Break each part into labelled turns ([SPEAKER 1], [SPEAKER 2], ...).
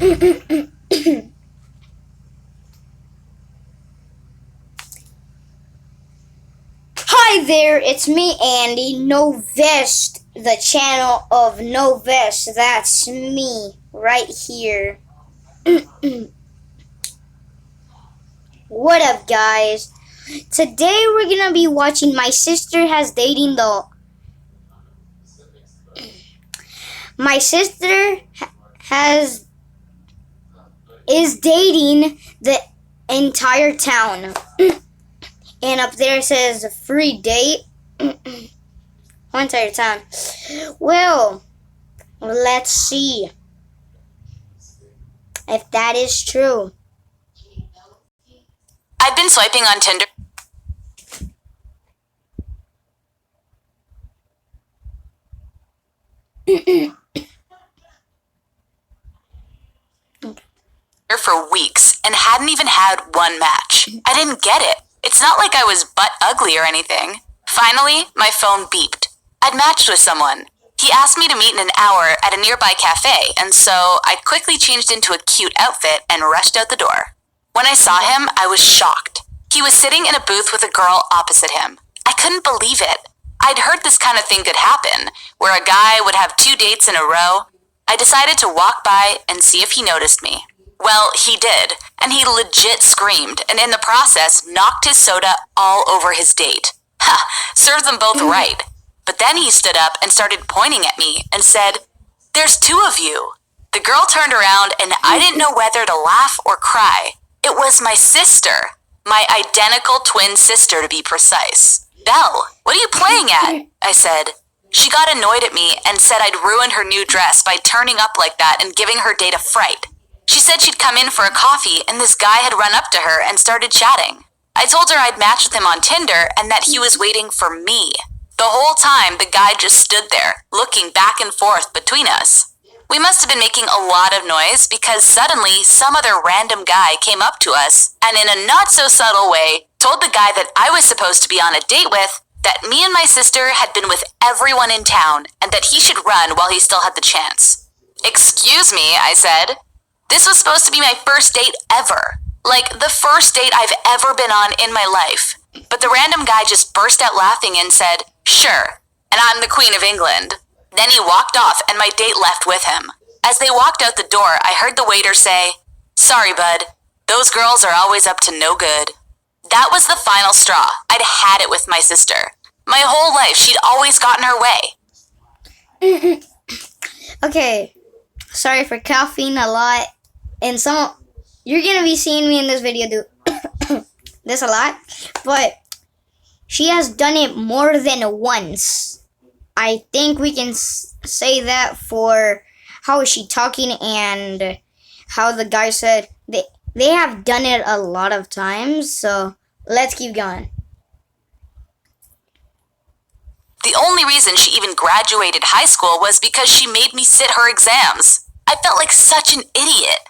[SPEAKER 1] Hi there, it's me, Andy, Novest, the channel of Novest. That's me, right here. What up, guys? Today we're gonna be watching My Sister Has Dating the... My sister is dating the entire town. And up there says free date. One entire town. Well, let's see if that is true.
[SPEAKER 2] I've been swiping on Tinder for weeks and hadn't even had one match. I didn't get it. It's not like I was butt ugly or anything. Finally, my phone beeped. I'd matched with someone. He asked me to meet in an hour at a nearby cafe, and so I quickly changed into a cute outfit and rushed out the door. When I saw him, I was shocked. He was sitting in a booth with a girl opposite him. I couldn't believe it. I'd heard this kind of thing could happen, where a guy would have 2 dates in a row. I decided to walk by and see if he noticed me. Well, he did, and he legit screamed, and in the process, knocked his soda all over his date. Ha! Served them both right. But then he stood up and started pointing at me and said, "There's 2 of you." The girl turned around, and I didn't know whether to laugh or cry. It was my sister. My identical twin sister, to be precise. "Belle, what are you playing at?" I said. She got annoyed at me and said I'd ruined her new dress by turning up like that and giving her date a fright. She said she'd come in for a coffee and this guy had run up to her and started chatting. I told her I'd matched with him on Tinder and that he was waiting for me. The whole time, the guy just stood there, looking back and forth between us. We must have been making a lot of noise because suddenly some other random guy came up to us and in a not-so-subtle way told the guy that I was supposed to be on a date with that me and my sister had been with everyone in town and that he should run while he still had the chance. "Excuse me," I said. This was supposed to be my first date ever. Like, the first date I've ever been on in my life. But the random guy just burst out laughing and said, "Sure, and I'm the Queen of England." Then he walked off and my date left with him. As they walked out the door, I heard the waiter say, "Sorry, bud. Those girls are always up to no good." That was the final straw. I'd had it with my sister. My whole life, she'd always gotten her way.
[SPEAKER 1] Okay, sorry for coughing a lot. And you're gonna be seeing me in this video do this a lot, but she has done it more than once. I think we can say that for how is she talking and how the guy said they have done it a lot of times. So let's keep going.
[SPEAKER 2] The only reason she even graduated high school was because she made me sit her exams. I felt like such an idiot.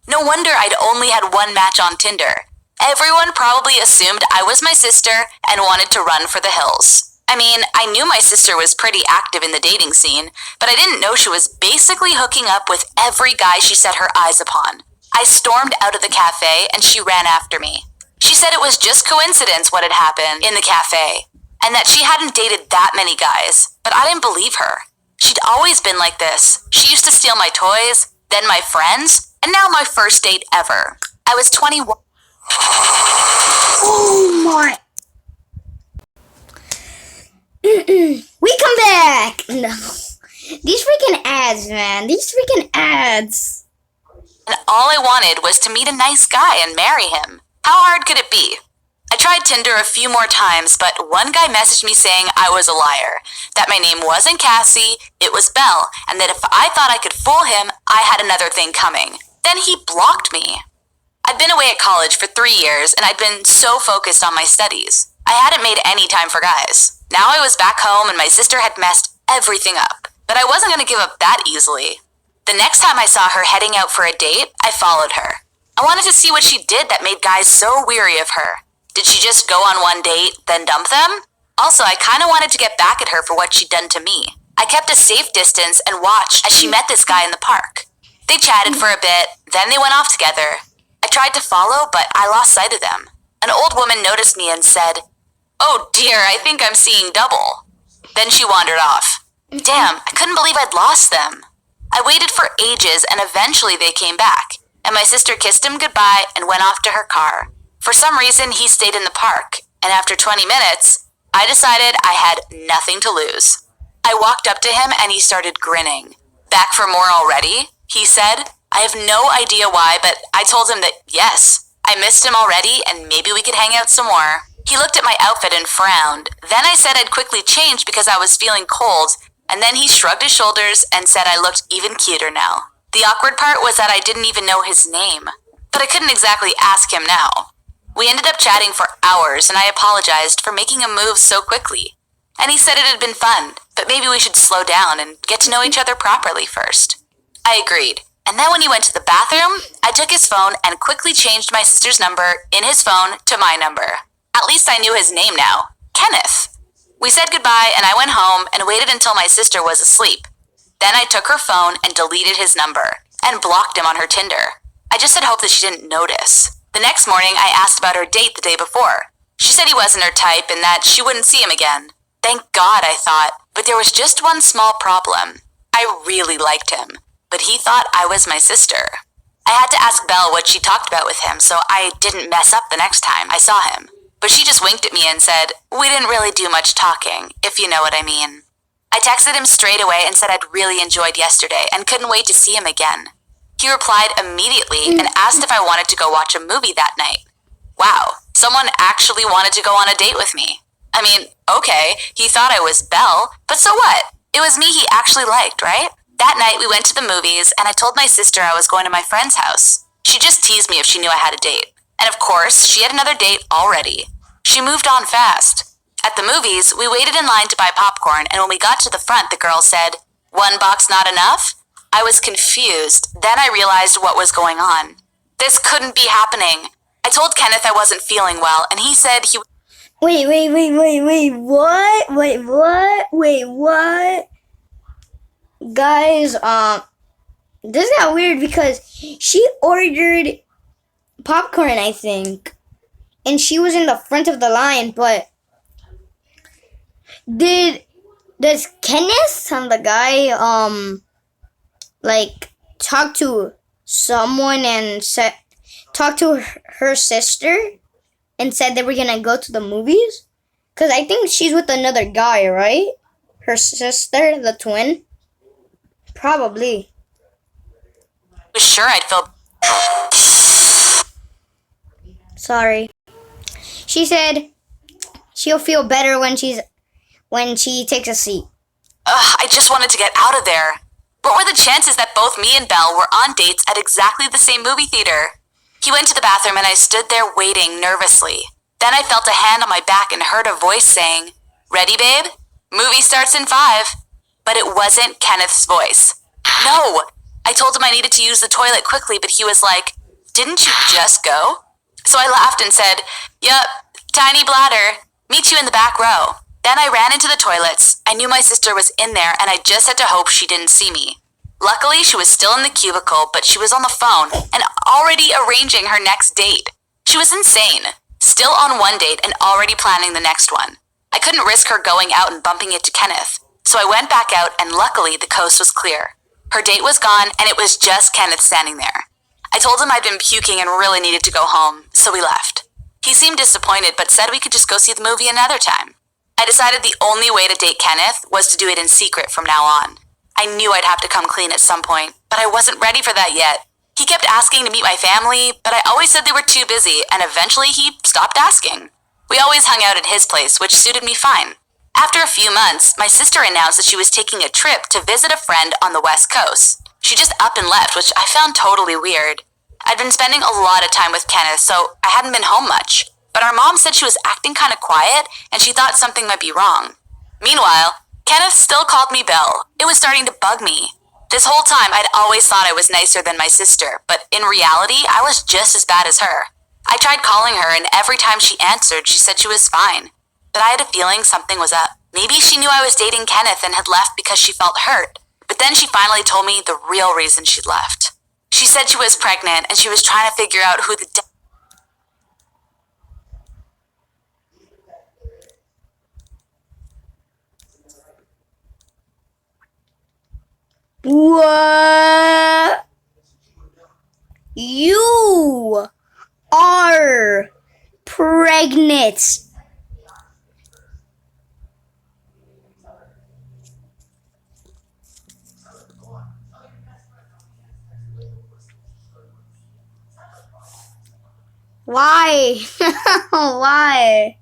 [SPEAKER 2] No wonder I'd only had one match on Tinder. Everyone probably assumed I was my sister and wanted to run for the hills. I mean, I knew my sister was pretty active in the dating scene, but I didn't know she was basically hooking up with every guy she set her eyes upon. I stormed out of the cafe and she ran after me. She said it was just coincidence what had happened in the cafe, and that she hadn't dated that many guys, but I didn't believe her. She'd always been like this. She used to steal my toys, then my friends, and now my first date ever. I was 21.
[SPEAKER 1] Oh my. We come back! No. These freaking ads, man. These freaking ads.
[SPEAKER 2] And all I wanted was to meet a nice guy and marry him. How hard could it be? I tried Tinder a few more times, but one guy messaged me saying I was a liar, that my name wasn't Cassie, it was Belle, and that if I thought I could fool him, I had another thing coming. Then he blocked me. I'd been away at college for 3 years, and I'd been so focused on my studies. I hadn't made any time for guys. Now I was back home and my sister had messed everything up, but I wasn't going to give up that easily. The next time I saw her heading out for a date, I followed her. I wanted to see what she did that made guys so weary of her. Did she just go on one date, then dump them? Also, I kind of wanted to get back at her for what she'd done to me. I kept a safe distance and watched as she met this guy in the park. They chatted for a bit, then they went off together. I tried to follow, but I lost sight of them. An old woman noticed me and said, "Oh dear, I think I'm seeing double." Then she wandered off. Damn, I couldn't believe I'd lost them. I waited for ages and eventually they came back, and my sister kissed him goodbye and went off to her car. For some reason, he stayed in the park, and after 20 minutes, I decided I had nothing to lose. I walked up to him and he started grinning. "Back for more already?" he said. I have no idea why, but I told him that yes, I missed him already and maybe we could hang out some more. He looked at my outfit and frowned. Then I said I'd quickly change because I was feeling cold, and then he shrugged his shoulders and said I looked even cuter now. The awkward part was that I didn't even know his name, but I couldn't exactly ask him now. We ended up chatting for hours and I apologized for making a move so quickly. And he said it had been fun, but maybe we should slow down and get to know each other properly first. I agreed. And then when he went to the bathroom, I took his phone and quickly changed my sister's number in his phone to my number. At least I knew his name now. Kenneth. We said goodbye and I went home and waited until my sister was asleep. Then I took her phone and deleted his number and blocked him on her Tinder. I just had hoped that she didn't notice. The next morning, I asked about her date the day before. She said he wasn't her type and that she wouldn't see him again. Thank God, I thought, but there was just one small problem. I really liked him, but he thought I was my sister. I had to ask Belle what she talked about with him so I didn't mess up the next time I saw him. But she just winked at me and said, "We didn't really do much talking, if you know what I mean." I texted him straight away and said I'd really enjoyed yesterday and couldn't wait to see him again. He replied immediately and asked if I wanted to go watch a movie that night. Wow, someone actually wanted to go on a date with me. I mean, okay, he thought I was Belle, but so what? It was me he actually liked, right? That night we went to the movies and I told my sister I was going to my friend's house. She just teased me if she knew I had a date. And of course, she had another date already. She moved on fast. At the movies, we waited in line to buy popcorn, and when we got to the front, the girl said, "One box not enough?" I was confused. Then I realized what was going on. This couldn't be happening. I told Kenneth I wasn't feeling well, and he said he...
[SPEAKER 1] Wait, what? Guys, this got weird because she ordered popcorn, I think. And she was in the front of the line, but does Kenneth and the guy talk to someone and talk to her sister and said they were gonna go to the movies? Cause I think she's with another guy, right? Her sister, the twin, probably.
[SPEAKER 2] I was sure I'd feel...
[SPEAKER 1] Sorry. She said she'll feel better when she takes a seat.
[SPEAKER 2] I just wanted to get out of there. What were the chances that both me and Belle were on dates at exactly the same movie theater? He went to the bathroom and I stood there waiting nervously. Then I felt a hand on my back and heard a voice saying, "Ready, babe? Movie starts in 5. But it wasn't Kenneth's voice. No! I told him I needed to use the toilet quickly, but he was like, "Didn't you just go?" So I laughed and said, "Yup, tiny bladder. Meet you in the back row." Then I ran into the toilets. I knew my sister was in there and I just had to hope she didn't see me. Luckily, she was still in the cubicle, but she was on the phone and already arranging her next date. She was insane. Still on one date and already planning the next one. I couldn't risk her going out and bumping it to Kenneth. So I went back out and luckily the coast was clear. Her date was gone and it was just Kenneth standing there. I told him I'd been puking and really needed to go home, so we left. He seemed disappointed but said we could just go see the movie another time. I decided the only way to date Kenneth was to do it in secret from now on. I knew I'd have to come clean at some point, but I wasn't ready for that yet. He kept asking to meet my family, but I always said they were too busy, and eventually he stopped asking. We always hung out at his place, which suited me fine. After a few months, my sister announced that she was taking a trip to visit a friend on the West Coast. She just up and left, which I found totally weird. I'd been spending a lot of time with Kenneth, so I hadn't been home much. But our mom said she was acting kind of quiet, and she thought something might be wrong. Meanwhile, Kenneth still called me Belle. It was starting to bug me. This whole time, I'd always thought I was nicer than my sister, but in reality, I was just as bad as her. I tried calling her, and every time she answered, she said she was fine. But I had a feeling something was up. Maybe she knew I was dating Kenneth and had left because she felt hurt. But then she finally told me the real reason she'd left. She said she was pregnant and she was trying to figure out who the
[SPEAKER 1] What? You are pregnant. Why? Why?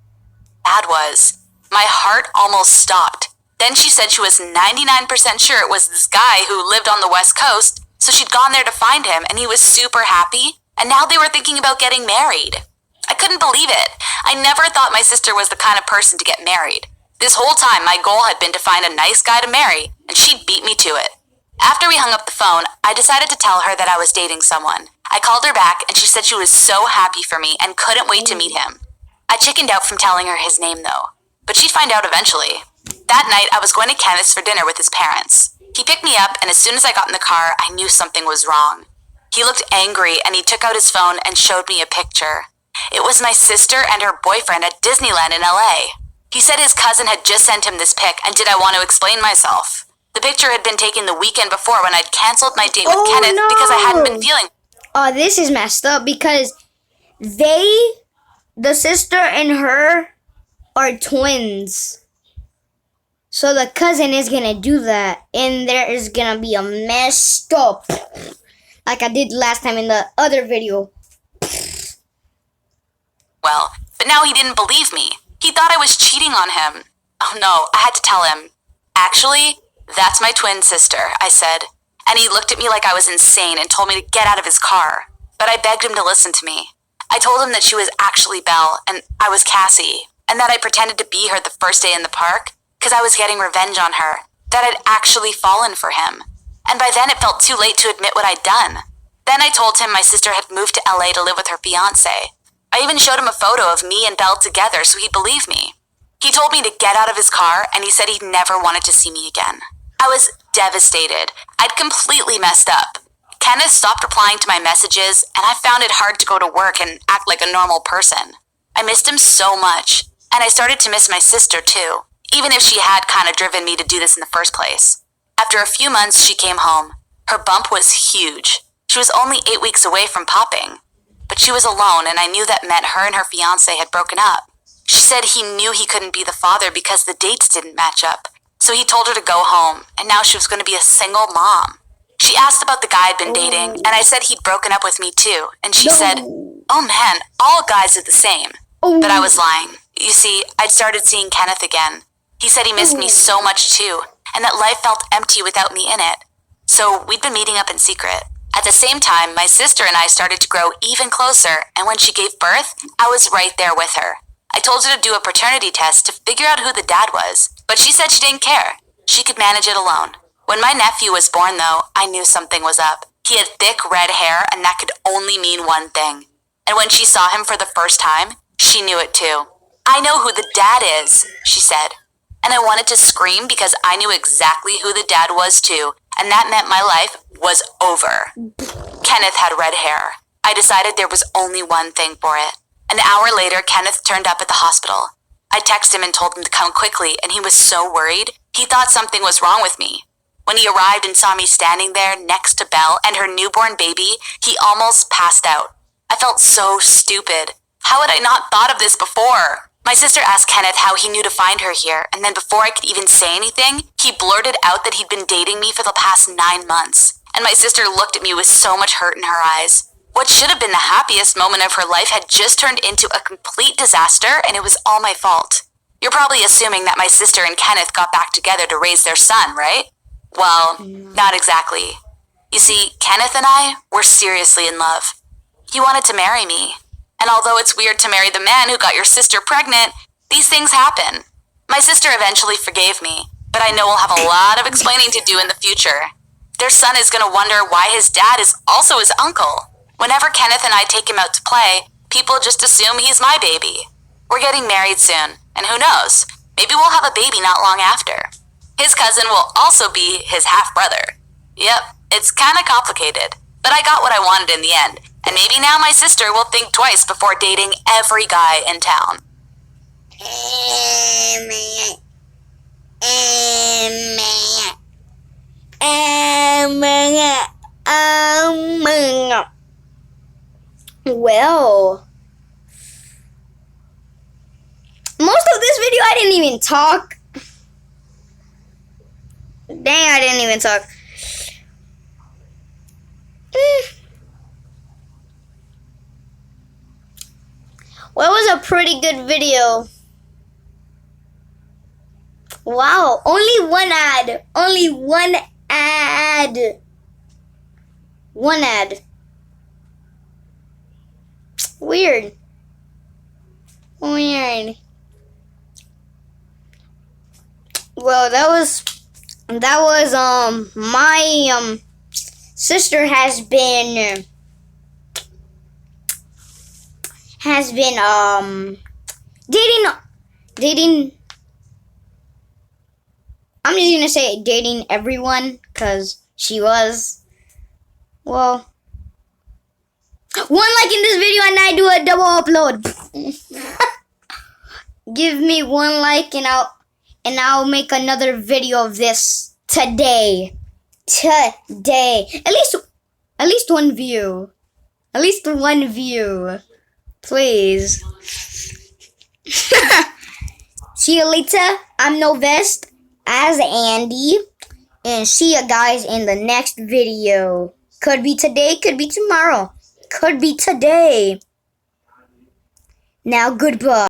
[SPEAKER 2] dad was. My heart almost stopped. Then she said she was 99% sure it was this guy who lived on the West Coast, so she'd gone there to find him and he was super happy, and now they were thinking about getting married. I couldn't believe it. I never thought my sister was the kind of person to get married. This whole time, my goal had been to find a nice guy to marry, and she beat me to it. After we hung up the phone, I decided to tell her that I was dating someone. I called her back, and she said she was so happy for me and couldn't wait to meet him. I chickened out from telling her his name, though, but she'd find out eventually. That night, I was going to Kenneth's for dinner with his parents. He picked me up, and as soon as I got in the car, I knew something was wrong. He looked angry, and he took out his phone and showed me a picture. It was my sister and her boyfriend at Disneyland in LA. He said his cousin had just sent him this pic, and did I want to explain myself? The picture had been taken the weekend before when I'd canceled my date with Kenneth because I hadn't been feeling.
[SPEAKER 1] Oh, this is messed up because the sister and her are twins. So the cousin is gonna do that, and there is gonna be a messed up, like I did last time in the other video.
[SPEAKER 2] Well, but now he didn't believe me. He thought I was cheating on him. Oh no, I had to tell him. Actually, that's my twin sister, I said. And he looked at me like I was insane and told me to get out of his car. But I begged him to listen to me. I told him that she was actually Belle and I was Cassie, and that I pretended to be her the first day in the park because I was getting revenge on her, that I'd actually fallen for him. And by then it felt too late to admit what I'd done. Then I told him my sister had moved to LA to live with her fiancé. I even showed him a photo of me and Belle together so he'd believe me. He told me to get out of his car, and he said he'd never wanted to see me again. I was devastated. I'd completely messed up. Kenneth stopped replying to my messages, and I found it hard to go to work and act like a normal person. I missed him so much, and I started to miss my sister too, even if she had kind of driven me to do this in the first place. After a few months, she came home. Her bump was huge. She was only 8 weeks away from popping. But she was alone, and I knew that meant her and her fiancé had broken up. She said he knew he couldn't be the father because the dates didn't match up. So he told her to go home, and now she was going to be a single mom. She asked about the guy I'd been dating, and I said he'd broken up with me too. And she said, "Oh man, all guys are the same." But I was lying. You see, I'd started seeing Kenneth again. He said he missed me so much too, and that life felt empty without me in it. So we'd been meeting up in secret. At the same time, my sister and I started to grow even closer, and when she gave birth, I was right there with her. I told her to do a paternity test to figure out who the dad was, but she said she didn't care. She could manage it alone. When my nephew was born, though, I knew something was up. He had thick red hair, and that could only mean one thing. And when she saw him for the first time, she knew it too. "I know who the dad is," she said. And I wanted to scream because I knew exactly who the dad was too, and that meant my life was over. Kenneth had red hair. I decided there was only one thing for it. An hour later, Kenneth turned up at the hospital. I texted him and told him to come quickly, and he was so worried, he thought something was wrong with me. When he arrived and saw me standing there next to Belle and her newborn baby, he almost passed out. I felt so stupid. How had I not thought of this before? My sister asked Kenneth how he knew to find her here, and then before I could even say anything, he blurted out that he'd been dating me for the past 9 months. And my sister looked at me with so much hurt in her eyes. What should have been the happiest moment of her life had just turned into a complete disaster, and it was all my fault. You're probably assuming that my sister and Kenneth got back together to raise their son, right? Well, not exactly. You see, Kenneth and I were seriously in love. He wanted to marry me. And although it's weird to marry the man who got your sister pregnant, these things happen. My sister eventually forgave me, but I know we'll have a lot of explaining to do in the future. Their son is going to wonder why his dad is also his uncle. Whenever Kenneth and I take him out to play, people just assume he's my baby. We're getting married soon, and who knows, maybe we'll have a baby not long after. His cousin will also be his half-brother. Yep, it's kind of complicated. But I got what I wanted in the end, and maybe now my sister will think twice before dating every guy in town.
[SPEAKER 1] Well, most of this video I didn't even talk. Dang, I didn't even talk. Well, it was a pretty good video. Wow, only one ad. Only one ad. One ad. Weird. Weird. Well, that was my sister has been dating. I'm just gonna say dating everyone, cause she was. Well, one like in this video and I do a double upload. Give me one like and I'll make another video of this today. Today. At least one view. At least one view. Please. See you later. I'm Novest as Andy. And see you guys in the next video. Could be today, could be tomorrow. Could be today. Now goodbye.